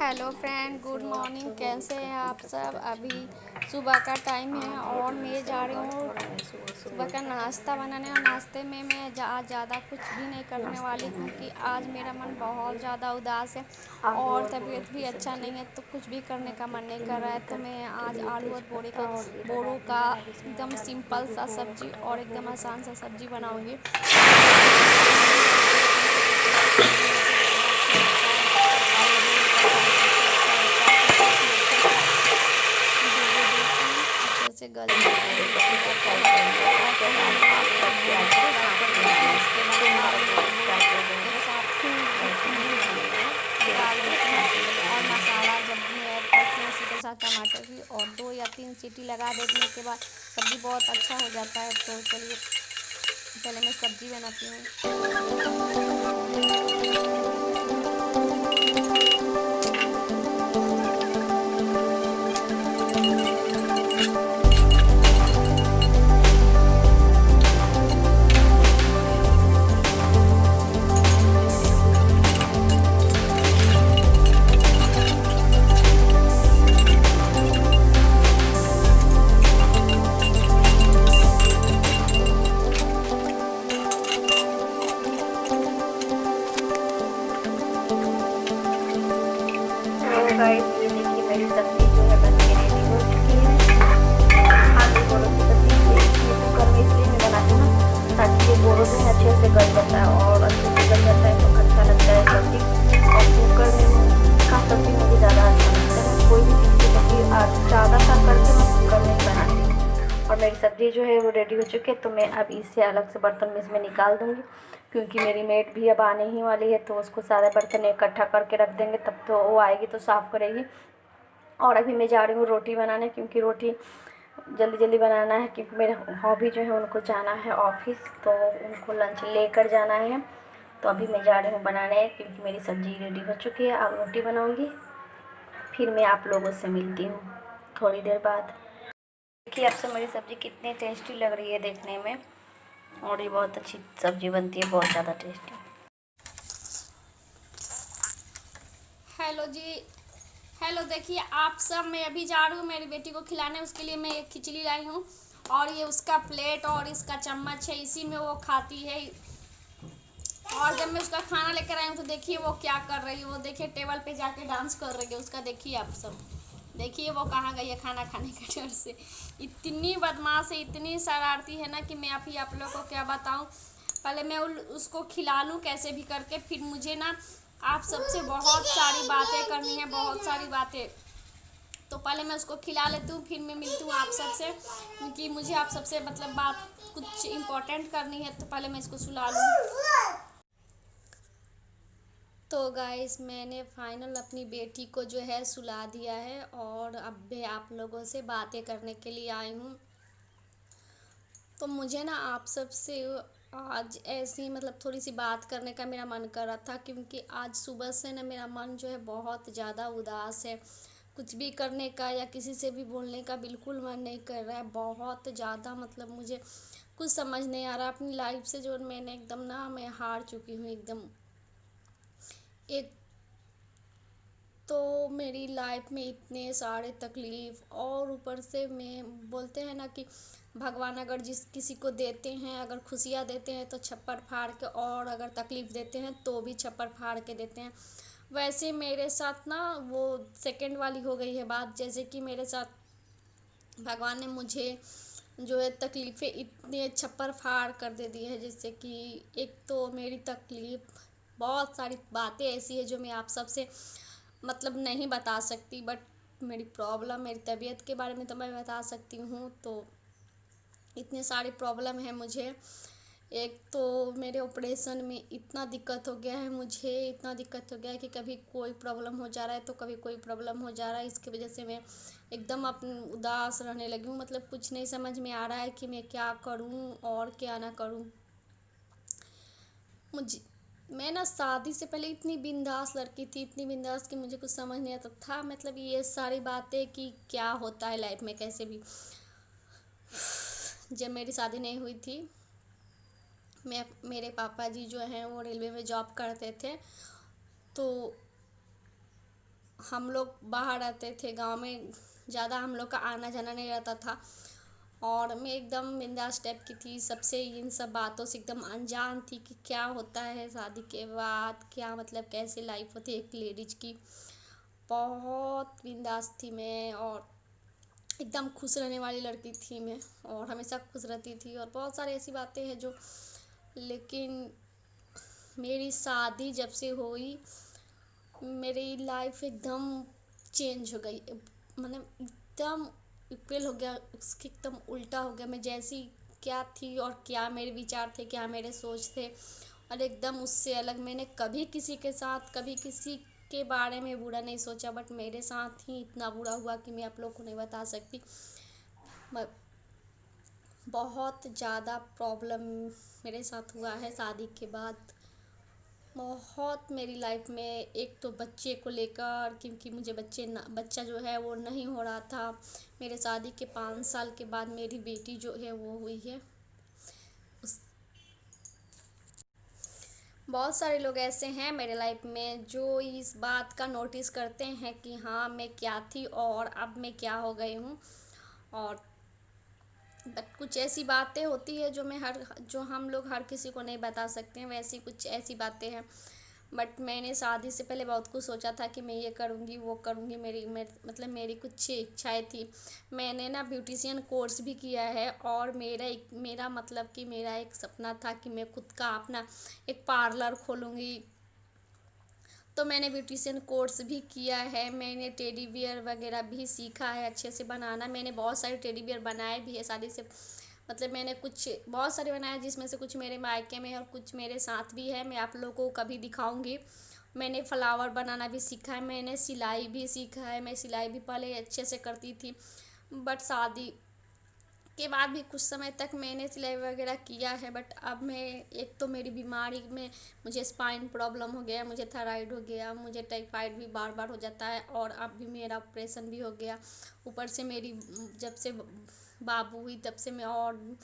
Hello friend, good morning. कैसे हैं आप सब? अभी सुबह का टाइम है और मैं जा रही हूँ सुबह का नाश्ता बनाने। और नाश्ते में मैं आज ज़्यादा कुछ भी नहीं करने वाली, क्योंकि आज मेरा मन बहुत ज़्यादा उदास है और तबीयत भी अच्छा नहीं है, तो कुछ भी करने का मन नहीं कर रहा है। तो मैं आज आलू और बोरों का एकदम सिंपल सा सब्जी और एकदम आसान सा सब्जी बनाऊँगी। से गल जाता है, उसके बाद एक साथ डाल देते हैं और मसाला जब भी ऐड करते हैं उसी के साथ टमाटर की और 2 या 3 सीटी लगा देने के बाद सब्ज़ी बहुत अच्छा हो जाता है। तो चलिए पहले मैं सब्ज़ी बनाती हूँ। गाइस ये देखिए मेरी सब्जी जो है बन के रेडी हो चुकी है। आलू बोरों की सब्जी ये कुकर में इसलिए मैं बनाती हूँ ना, ताकि ये बोरों जो है अच्छे से गल जाता है और अच्छे से गल जाता है तो अच्छा लगता है सब्जी। और कुकर में का सब्जी मुझे ज़्यादा अच्छा लगता है। कोई भी चीज़ की सब्जी ज़्यादातर करके मैं कुकर में ही बनाती हूँ। और मेरी सब्जी जो है वो रेडी हो चुकी है, तो मैं अब इसे अलग से बर्तन में इसमें निकाल दूँगी, क्योंकि मेरी मेड भी अब आने ही वाली है। तो उसको सारे बर्तन इकट्ठा करके रख देंगे, तब तो वो आएगी तो साफ़ करेगी। और अभी मैं जा रही हूँ रोटी बनाने, क्योंकि रोटी जल्दी जल्दी बनाना है, क्योंकि मेरे हॉबी जो है उनको जाना है ऑफिस, तो उनको लंच लेकर जाना है। तो अभी मैं जा रही हूँ बनाने, क्योंकि मेरी सब्ज़ी रेडी हो चुकी है। अब रोटी बनाऊँगी, फिर मैं आप लोगों से मिलती हूँ थोड़ी देर बाद। देखिए आपसे मेरी सब्ज़ी कितनी टेस्टी लग रही है देखने में, और ये बहुत अच्छी सब्ज़ी बनती है, बहुत ज़्यादा टेस्टी। हेलो जी, हेलो। देखिए आप सब, मैं अभी जा रही हूँ मेरी बेटी को खिलाने। उसके लिए मैं एक खिचड़ी लाई हूँ और ये उसका प्लेट और इसका चम्मच है, इसी में वो खाती है। और जब मैं उसका खाना लेकर आई हूँ तो देखिए वो क्या कर रही है। वो देखिए टेबल पे जाके डांस कर रही है उसका। देखिए आप सब, देखिए वो कहाँ गई है खाना खाने के डर से। इतनी बदमाश है, इतनी शरारती है ना कि मैं अभी आप लोगों को क्या बताऊँ। पहले मैं उसको खिला लूँ कैसे भी करके, फिर मुझे ना आप सबसे बहुत सारी बातें करनी है, बहुत सारी बातें। तो पहले मैं उसको खिला लेती हूँ, फिर मैं मिलती हूँ आप सबसे, क्योंकि मुझे आप सबसे मतलब बात कुछ इम्पोर्टेंट करनी है। तो पहले मैं इसको सुला लूँ। तो गाइस मैंने फाइनल अपनी बेटी को जो है सुला दिया है और अब मैं आप लोगों से बातें करने के लिए आई हूँ। तो मुझे ना आप सब से आज ऐसी मतलब थोड़ी सी बात करने का मेरा मन कर रहा था, क्योंकि आज सुबह से ना मेरा मन जो है बहुत ज़्यादा उदास है। कुछ भी करने का या किसी से भी बोलने का बिल्कुल मन नहीं कर रहा है। बहुत ज़्यादा मतलब मुझे कुछ समझ नहीं आ रहा अपनी लाइफ से, जो मैंने एकदम ना मैं हार चुकी हूँ एकदम। एक तो मेरी लाइफ में इतने सारे तकलीफ़ और ऊपर से मैं बोलते हैं ना कि भगवान अगर जिस किसी को देते हैं, अगर खुशियाँ देते हैं तो छप्पर फाड़ के, और अगर तकलीफ़ देते हैं तो भी छप्पर फाड़ के देते हैं। वैसे मेरे साथ ना वो सेकंड वाली हो गई है बात। जैसे कि मेरे साथ भगवान ने मुझे जो है तकलीफ़ें इतने छप्पर फाड़ कर दे दी है, जैसे कि एक तो मेरी तकलीफ़, बहुत सारी बातें ऐसी है जो मैं आप सबसे मतलब नहीं बता सकती। बट मेरी प्रॉब्लम, मेरी तबीयत के बारे में तो मैं बता सकती हूँ। तो इतने सारी प्रॉब्लम है मुझे। एक तो मेरे ऑपरेशन में इतना दिक्कत हो गया है, मुझे इतना दिक्कत हो गया है कि कभी कोई प्रॉब्लम हो जा रहा है तो कभी कोई प्रॉब्लम हो जा रहा है। इसकी वजह से मैं एकदम उदास रहने लगी हूँ। मतलब कुछ नहीं समझ में आ रहा है कि मैं क्या करूँ और क्या ना करूँ। मुझे मैं ना शादी से पहले इतनी बिंदास लड़की थी, इतनी बिंदास कि मुझे कुछ समझ नहीं आता था मतलब ये सारी बातें कि क्या होता है लाइफ में कैसे भी। जब मेरी शादी नहीं हुई थी, मेरे पापा जी जो हैं वो रेलवे में जॉब करते थे। तो हम लोग बाहर रहते थे, गांव में ज़्यादा हम लोग का आना जाना नहीं रहता था। और मैं एकदम बिंदास टाइप की थी, सबसे इन सब बातों से एकदम अनजान थी कि क्या होता है शादी के बाद, क्या मतलब कैसे लाइफ होती है एक लेडीज की। बहुत बिंदास थी मैं, और एकदम खुश रहने वाली लड़की थी मैं, और हमेशा खुश रहती थी। और बहुत सारी ऐसी बातें हैं जो, लेकिन मेरी शादी जब से हुई, मेरी लाइफ एकदम चेंज हो गई। मतलब एकदम इक्वल हो गया, उसके एकदम उल्टा हो गया। मैं जैसी क्या थी और क्या मेरे विचार थे, क्या मेरे सोच थे, और एकदम उससे अलग। मैंने कभी किसी के साथ, कभी किसी के बारे में बुरा नहीं सोचा, बट मेरे साथ ही इतना बुरा हुआ कि मैं आप लोग को नहीं बता सकती। बहुत ज़्यादा प्रॉब्लम मेरे साथ हुआ है शादी के बाद। बहुत मेरी लाइफ में, एक तो बच्चे को लेकर, क्योंकि मुझे बच्चा जो है वो नहीं हो रहा था। मेरे शादी के 5 साल के बाद मेरी बेटी जो है वो हुई है। उस बहुत सारे लोग ऐसे हैं मेरे लाइफ में जो इस बात का नोटिस करते हैं कि हाँ मैं क्या थी और अब मैं क्या हो गई हूँ। और बट कुछ ऐसी बातें होती है जो हम लोग हर किसी को नहीं बता सकते हैं, वैसी कुछ ऐसी बातें हैं। बट मैंने शादी से पहले बहुत कुछ सोचा था कि मैं ये करूँगी वो करूँगी, मतलब मेरी कुछ इच्छाएं थी। मैंने ना ब्यूटिशियन कोर्स भी किया है, और मेरा मतलब कि मेरा एक सपना था कि मैं खुद का अपना एक पार्लर खोलूँगी। तो मैंने ब्यूटिशियन कोर्स भी किया है, मैंने टेडी बियर वगैरह भी सीखा है अच्छे से बनाना। मैंने बहुत सारे टेडी बियर बनाए भी है शादी से, मतलब मैंने कुछ बहुत सारे बनाए, जिसमें से कुछ मेरे मायके में और कुछ मेरे साथ भी है। मैं आप लोगों को कभी दिखाऊंगी। मैंने फ्लावर बनाना भी सीखा है, मैंने सिलाई भी सीखा है। मैं सिलाई भी पहले अच्छे से करती थी, बट शादी के बाद भी कुछ समय तक मैंने सिलाई वगैरह किया है। बट अब मैं, एक तो मेरी बीमारी में मुझे स्पाइन प्रॉब्लम हो गया, मुझे थायराइड हो गया, मुझे टाइफाइड भी बार बार हो जाता है, और अब भी मेरा ऑपरेशन भी हो गया। ऊपर से मेरी जब से बाबू हुई तब से मैं, और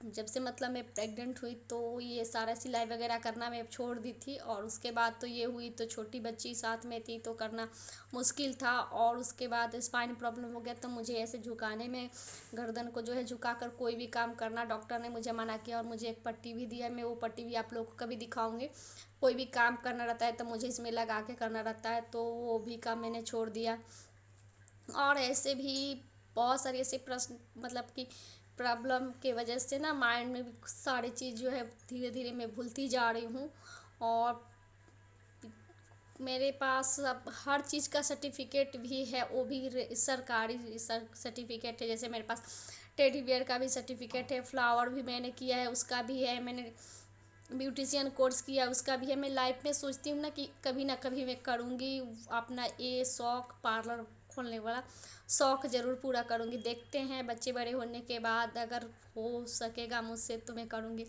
जब से मतलब मैं प्रेग्नेंट हुई, तो ये सारा सिलाई वगैरह करना मैं छोड़ दी थी। और उसके बाद तो ये हुई, तो छोटी बच्ची साथ में थी तो करना मुश्किल था। और उसके बाद स्पाइन प्रॉब्लम हो गया, तो मुझे ऐसे झुकाने में, गर्दन को जो है झुकाकर कोई भी काम करना, डॉक्टर ने मुझे मना किया। और मुझे एक पट्टी भी दिया, मैं वो पट्टी भी आप लोगों को कभी दिखाऊंगी। कोई भी काम करना रहता है तो मुझे इसमें लगा के करना रहता है, तो वो भी काम मैंने छोड़ दिया। और ऐसे भी बहुत सारी ऐसे प्रश्न, मतलब कि प्रॉब्लम के वजह से ना माइंड में भी सारी चीज़ जो है धीरे धीरे मैं भूलती जा रही हूँ। और मेरे पास अब हर चीज़ का सर्टिफिकेट भी है, वो भी सरकारी सर्टिफिकेट है। जैसे मेरे पास टेडी बियर का भी सर्टिफिकेट है, फ्लावर भी मैंने किया है उसका भी है, मैंने ब्यूटिशियन कोर्स किया उसका भी है। मैं लाइफ में सोचती हूँ ना कभी मैं करूँगी अपना ये शौक़, पार्लर खोलने वाला शौक़ ज़रूर पूरा करूँगी। देखते हैं बच्चे बड़े होने के बाद अगर हो सकेगा मुझसे तो मैं करूँगी।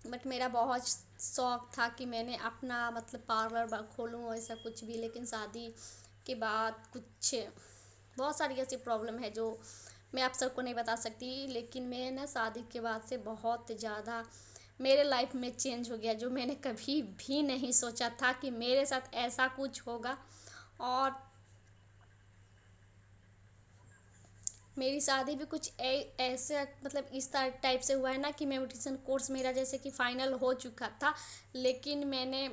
बट मेरा बहुत शौक़ था कि मैंने अपना मतलब पार्लर खोलूँ, ऐसा कुछ भी। लेकिन शादी के बाद कुछ बहुत सारी ऐसी प्रॉब्लम है जो मैं आप सबको नहीं बता सकती। लेकिन मैं ना शादी के बाद से बहुत ज़्यादा मेरे लाइफ में चेंज हो गया, जो मैंने कभी भी नहीं सोचा था कि मेरे साथ ऐसा कुछ होगा। और मेरी शादी भी कुछ ऐसे मतलब इस टाइप से हुआ है ना कि मैं ब्यूटिशियन कोर्स मेरा जैसे कि फाइनल हो चुका था, लेकिन मैंने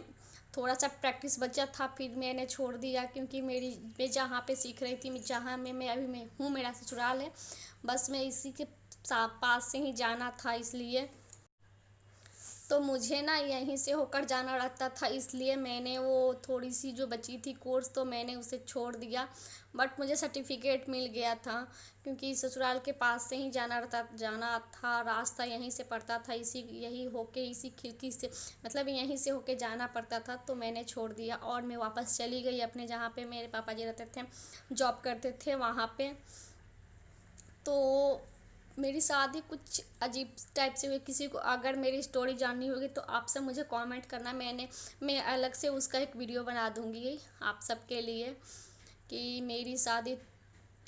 थोड़ा सा प्रैक्टिस बचा था, फिर मैंने छोड़ दिया। क्योंकि मैं जहाँ पे सीख रही थी, जहाँ मैं अभी मैं हूँ, मेरा ससुराल है, बस मैं इसी के पास से ही जाना था, इसलिए तो मुझे ना यहीं से होकर जाना रहता था। इसलिए मैंने वो थोड़ी सी जो बची थी कोर्स, तो मैंने उसे छोड़ दिया। बट मुझे सर्टिफिकेट मिल गया था, क्योंकि ससुराल के पास से ही जाना था, रास्ता यहीं से पड़ता था, यही होके इसी खिड़की से, मतलब यहीं से होके जाना पड़ता था। तो मैंने छोड़ दिया और मैं वापस चली गई अपने, जहाँ पे मेरे पापा जी रहते थे, जॉब करते थे वहाँ पे। तो मेरी शादी कुछ अजीब टाइप से हुई। किसी को अगर मेरी स्टोरी जाननी होगी तो आप सब मुझे कमेंट करना, मैं अलग से उसका एक वीडियो बना दूँगी आप सबके लिए, कि मेरी शादी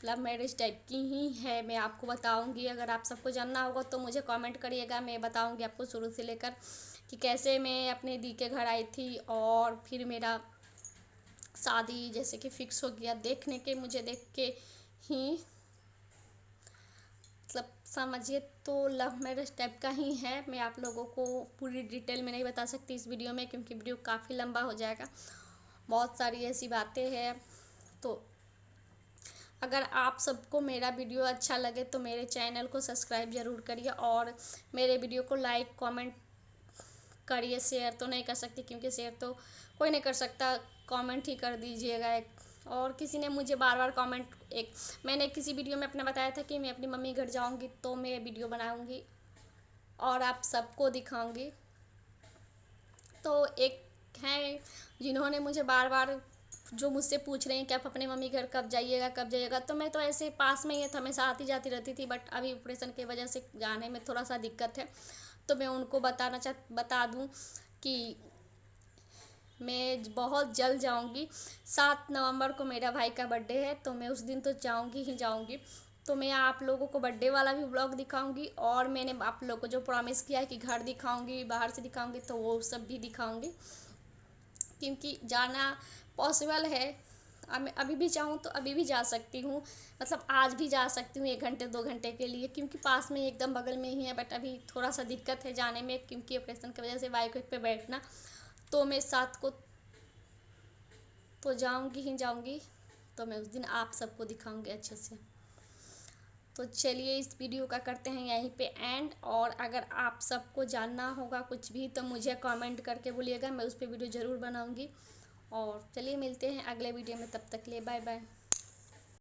लव मैरिज टाइप की ही है। मैं आपको बताऊँगी, अगर आप सबको जानना होगा तो मुझे कमेंट करिएगा, मैं बताऊँगी आपको शुरू से लेकर कि कैसे मैं अपने दी के घर आई थी और फिर मेरा शादी जैसे कि फिक्स हो गया, देखने के मुझे देख के ही मतलब समझिए तो लव मैरिज टाइप का ही है। मैं आप लोगों को पूरी डिटेल में नहीं बता सकती इस वीडियो में, क्योंकि वीडियो काफ़ी लंबा हो जाएगा, बहुत सारी ऐसी बातें हैं। तो अगर आप सबको मेरा वीडियो अच्छा लगे तो मेरे चैनल को सब्सक्राइब ज़रूर करिए और मेरे वीडियो को लाइक कमेंट करिए। शेयर तो नहीं कर सकती क्योंकि शेयर तो कोई नहीं कर सकता, कमेंट ही कर दीजिएगा एक। और किसी ने मुझे बार बार कमेंट, एक मैंने किसी वीडियो में अपना बताया था कि मैं अपनी मम्मी घर जाऊंगी तो मैं वीडियो बनाऊंगी और आप सबको दिखाऊंगी। तो एक हैं जिन्होंने मुझे बार बार जो मुझसे पूछ रहे हैं कि आप अपने मम्मी घर कब जाइएगा कब जाइएगा, तो मैं तो ऐसे पास में ही है तो हमेशा आती जाती रहती थी, बट अभी ऑपरेशन की वजह से जाने में थोड़ा सा दिक्कत है। तो मैं उनको बता दूं कि मैं बहुत जल्द जाऊंगी। 7 नवंबर को मेरा भाई का बर्थडे है तो मैं उस दिन तो जाऊंगी ही जाऊंगी। तो मैं आप लोगों को बर्थडे वाला भी व्लॉग दिखाऊंगी और मैंने आप लोगों को जो प्रॉमिस किया है कि घर दिखाऊंगी, बाहर से दिखाऊंगी, तो वो सब भी दिखाऊंगी, क्योंकि जाना पॉसिबल है। अभी भी चाहूँ तो अभी भी जा सकती हूँ, मतलब आज भी जा सकती हूँ 1 घंटे 2 घंटे के लिए, क्योंकि पास में एकदम बगल में ही है। बट अभी थोड़ा सा दिक्कत है जाने में, क्योंकि ऑपरेशन की वजह से बाइक पे बैठना। तो मैं 7 को तो जाऊंगी ही जाऊंगी, तो मैं उस दिन आप सबको दिखाऊंगी अच्छे से। तो चलिए इस वीडियो का करते हैं यहीं पे एंड। और अगर आप सबको जानना होगा कुछ भी तो मुझे कमेंट करके बोलिएगा, मैं उस पर वीडियो ज़रूर बनाऊंगी। और चलिए मिलते हैं अगले वीडियो में, तब तक के लिए बाय बाय।